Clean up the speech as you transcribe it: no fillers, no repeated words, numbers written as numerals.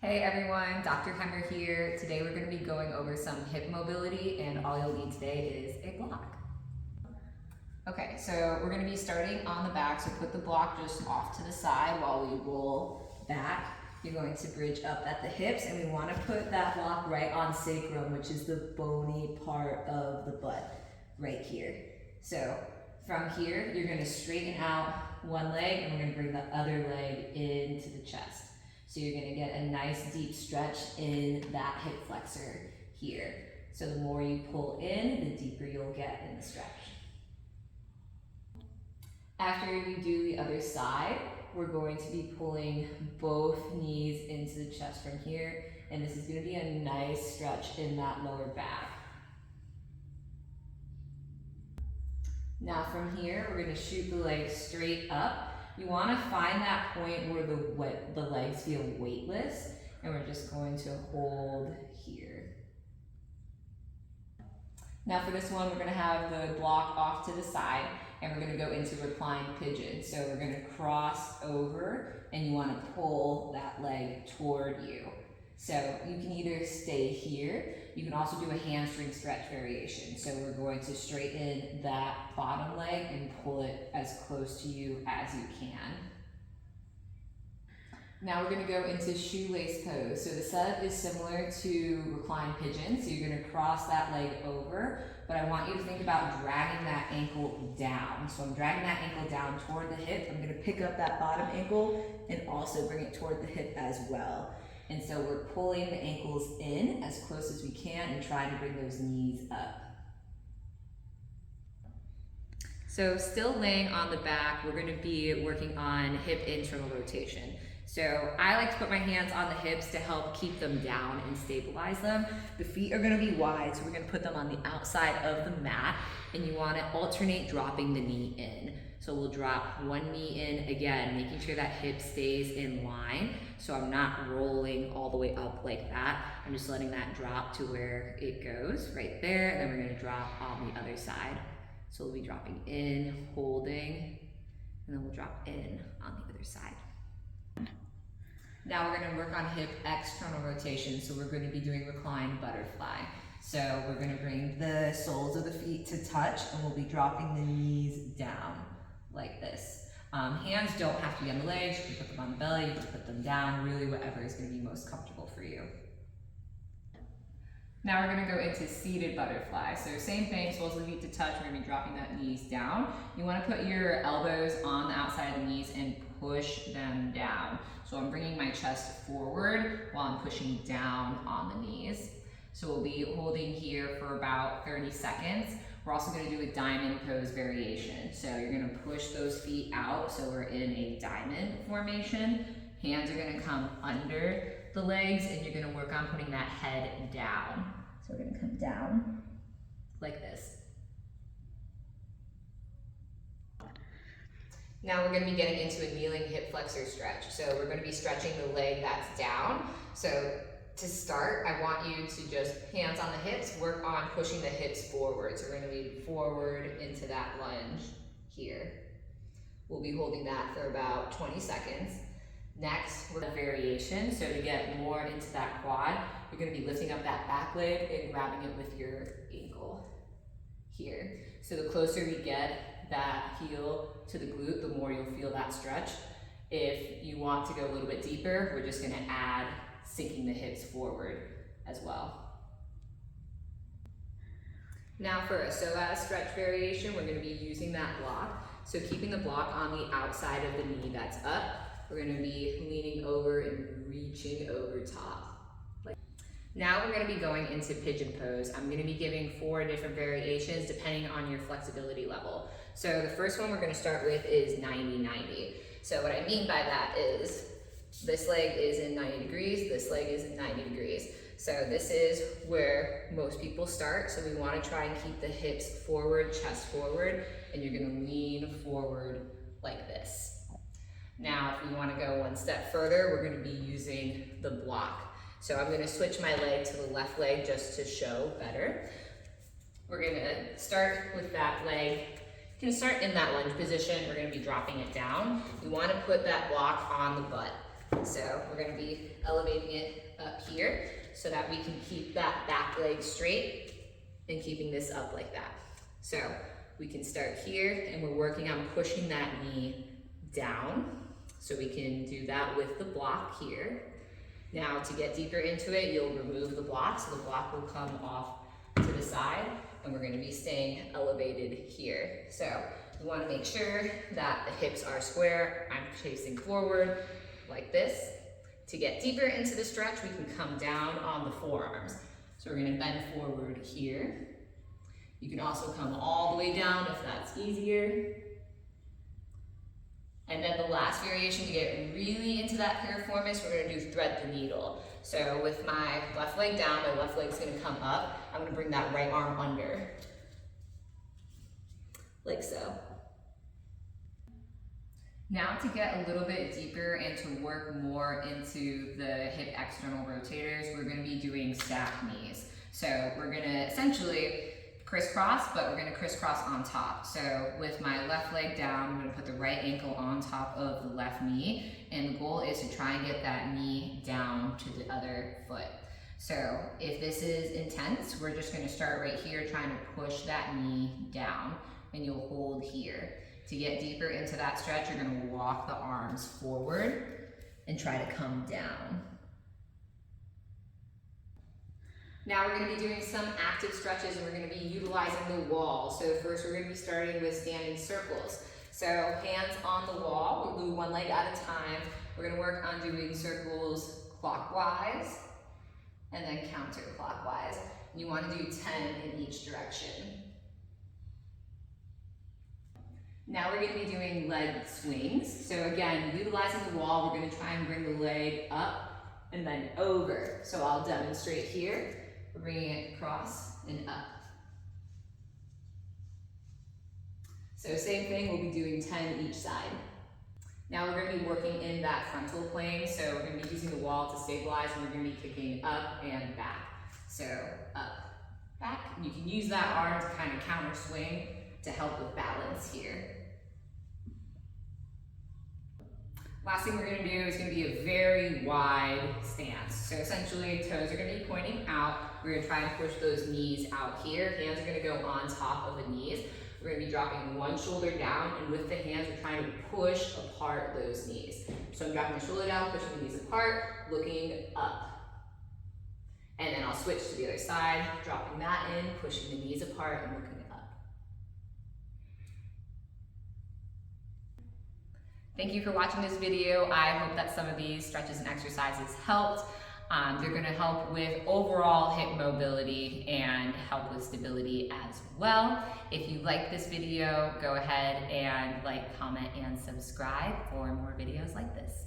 Hey everyone, Dr. Hemmer here. Today we're going to be going over some hip mobility, and all you'll need today is a block. Okay, so we're going to be starting on the back, so put the block just off to the side while we roll back. You're going to bridge up at the hips, and we want to put that block right on sacrum, which is the bony part of the butt, right here. So from here, you're going to straighten out one leg, and we're going to bring the other leg into the chest. So you're going to get a nice deep stretch in that hip flexor here. So the more you pull in, the deeper you'll get in the stretch. After you do the other side, we're going to be pulling both knees into the chest from here, and this is going to be a nice stretch in that lower back. Now from here, we're going to shoot the legs straight up. You want to find that point where the legs feel weightless, and we're just going to hold here. Now for this one, we're going to have the block off to the side, and we're going to go into reclined pigeon. So we're going to cross over, and you want to pull that leg toward you. So you can either stay here, you can also do a hamstring stretch variation. So we're going to straighten that bottom leg and pull it as close to you as you can. Now we're going to go into shoelace pose. So the setup is similar to reclined pigeon. So you're going to cross that leg over, but I want you to think about dragging that ankle down. So I'm dragging that ankle down toward the hip. I'm going to pick up that bottom ankle and also bring it toward the hip as well. And so we're pulling the ankles in as close as we can and trying to bring those knees up. So still laying on the back, we're going to be working on hip internal rotation. So I like to put my hands on the hips to help keep them down and stabilize them. The feet are going to be wide, so we're going to put them on the outside of the mat, and you want to alternate dropping the knee in. So we'll drop one knee in again, making sure that hip stays in line. So I'm not rolling all the way up like that. I'm just letting that drop to where it goes, right there. And then we're gonna drop on the other side. So we'll be dropping in, holding, and then we'll drop in on the other side. Now we're gonna work on hip external rotation. So we're gonna be doing reclined butterfly. So we're gonna bring the soles of the feet to touch, and we'll be dropping the knees down like this. Hands don't have to be on the legs. You can put them on the belly, you can put them down, really whatever is going to be most comfortable for you. Now we're going to go into seated butterfly. So same thing, soles of the feet to touch, we're going to be dropping that knees down. You want to put your elbows on the outside of the knees and push them down. So I'm bringing my chest forward while I'm pushing down on the knees. So we'll be holding here for about 30 seconds. We're also going to do a diamond pose variation. So you're going to push those feet out, so we're in a diamond formation. Hands are going to come under the legs, and you're going to work on putting that head down. So we're going to come down like this. Now we're going to be getting into a kneeling hip flexor stretch. So we're going to be stretching the leg that's down. So to start, I want you to just, hands on the hips, work on pushing the hips forward. So we're going to be forward into that lunge here. We'll be holding that for about 20 seconds. Next, we're going to variation. So to get more into that quad, you're going to be lifting up that back leg and grabbing it with your ankle here. So the closer we get that heel to the glute, the more you'll feel that stretch. If you want to go a little bit deeper, we're just going to add sinking the hips forward as well. Now for a psoas stretch variation, we're going to be using that block. So keeping the block on the outside of the knee that's up, we're going to be leaning over and reaching over top. Now we're going to be going into pigeon pose. I'm going to be giving 4 different variations depending on your flexibility level. So the first one we're going to start with is 90-90. So what I mean by that is this leg is in 90 degrees, this leg is in 90 degrees. So this is where most people start. So we want to try and keep the hips forward, chest forward, and you're going to lean forward like this. Now, if we want to go one step further, we're going to be using the block. So I'm going to switch my leg to the left leg just to show better. We're going to start with that leg. You can start in that lunge position. We're going to be dropping it down. We want to put that block on the butt. So we're gonna be elevating it up here so that we can keep that back leg straight and keeping this up like that. So we can start here and we're working on pushing that knee down. So we can do that with the block here. Now to get deeper into it, you'll remove the block, so the block will come off to the side and we're gonna be staying elevated here. So we wanna make sure that the hips are square. I'm facing forward like this. To get deeper into the stretch, we can come down on the forearms. So we're gonna bend forward here. You can also come all the way down if that's easier. And then the last variation to get really into that piriformis, we're gonna do thread the needle. So with my left leg down, my left leg's gonna come up. I'm gonna bring that right arm under, like so. Now to get a little bit deeper and to work more into the hip external rotators, we're gonna be doing stack knees. So we're gonna essentially crisscross, but we're gonna crisscross on top. So with my left leg down, I'm gonna put the right ankle on top of the left knee, and the goal is to try and get that knee down to the other foot. So if this is intense, we're just gonna start right here trying to push that knee down, and you'll hold here. To get deeper into that stretch, you're gonna walk the arms forward and try to come down. Now we're gonna be doing some active stretches and we're gonna be utilizing the wall. So first we're gonna be starting with standing circles. So hands on the wall, we'll do one leg at a time. We're gonna work on doing circles clockwise and then counterclockwise. You wanna do 10 in each direction. Now we're gonna be doing leg swings. So again, utilizing the wall, we're gonna try and bring the leg up and then over. So I'll demonstrate here. We're bringing it across and up. So same thing, we'll be doing 10 each side. Now we're gonna be working in that frontal plane. So we're gonna be using the wall to stabilize and we're gonna be kicking up and back. So up, back. You can use that arm to kind of counter swing to help with balance here. Last thing we're gonna do is gonna be a very wide stance. So essentially, toes are gonna be pointing out. We're gonna try and push those knees out here. Hands are gonna go on top of the knees. We're gonna be dropping one shoulder down, and with the hands, we're trying to push apart those knees. So I'm dropping the shoulder down, pushing the knees apart, looking up. And then I'll switch to the other side, dropping that in, pushing the knees apart, and looking up. Thank you for watching this video. I hope that some of these stretches and exercises helped. They're gonna help with overall hip mobility and help with stability as well. If you like this video, go ahead and like, comment, and subscribe for more videos like this.